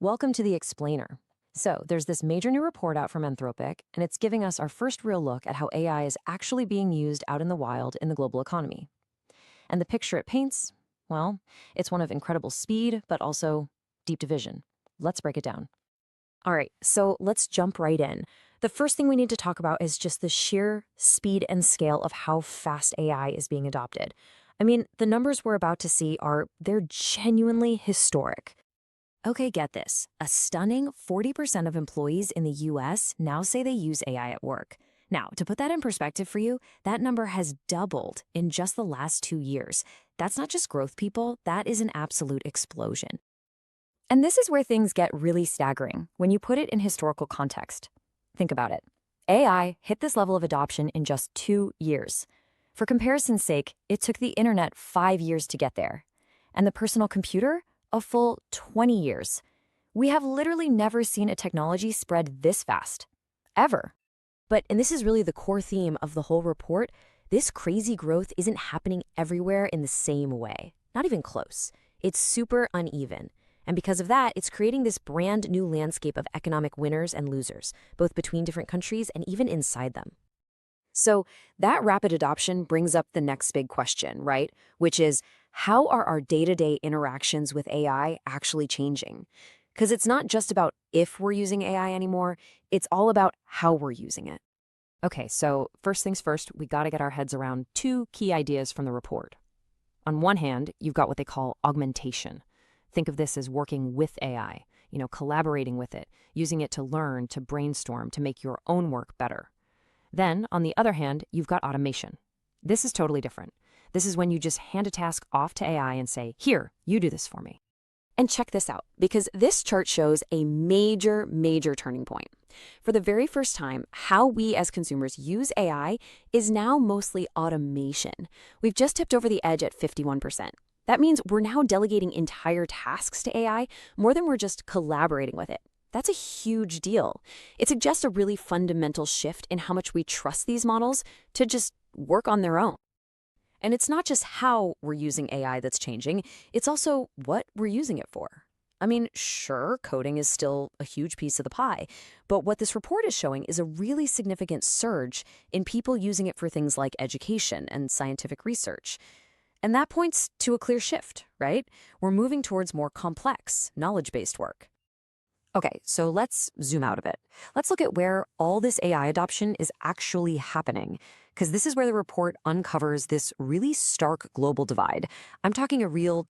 Welcome to the Explainer. So, there's this major new report out from Anthropic, and it's giving us our first real look at how AI is actually being used out in the wild in the global economy. And the picture it paints, well, it's one of incredible speed, but also deep division. Let's break it down. All right, so let's jump right in. The first thing we need to talk about is just the sheer speed and scale of how fast AI is being adopted. I mean, the numbers we're about to see they're genuinely historic. Okay, get this. A stunning 40% of employees in the US now say they use AI at work. Now, to put that in perspective for you, that number has doubled in just the last 2 years. That's not just growth, people, that is an absolute explosion. And this is where things get really staggering when you put it in historical context. Think about it. AI hit this level of adoption in just 2 years. For comparison's sake, it took the internet 5 years to get there. And the personal computer? A full 20 years. We have literally never seen a technology spread this fast. Ever. And this is really the core theme of the whole report, this crazy growth isn't happening everywhere in the same way. Not even close. It's super uneven. And because of that, it's creating this brand new landscape of economic winners and losers, both between different countries and even inside them. So that rapid adoption brings up the next big question, right? Which is, how are our day-to-day interactions with AI actually changing? Because it's not just about if we're using AI anymore, it's all about how we're using it. Okay, so first things first, we got to get our heads around two key ideas from the report. On one hand, you've got what they call augmentation. Think of this as working with AI, collaborating with it, using it to learn, to brainstorm, to make your own work better. Then, on the other hand, you've got automation. This is totally different. This is when you just hand a task off to AI and say, here, you do this for me. And check this out, because this chart shows a major turning point. For the very first time, how we as consumers use AI is now mostly automation. We've just tipped over the edge at 51%. That means we're now delegating entire tasks to AI more than we're just collaborating with it. That's a huge deal. It suggests a really fundamental shift in how much we trust these models to just work on their own. And it's not just how we're using AI that's changing, it's also what we're using it for. I mean, sure, coding is still a huge piece of the pie, but what this report is showing is a really significant surge in people using it for things like education and scientific research. And that points to a clear shift, right? We're moving towards more complex, knowledge-based work. Okay, so let's zoom out a bit. Let's look at where all this AI adoption is actually happening, because this is where the report uncovers this really stark global divide. I'm talking a real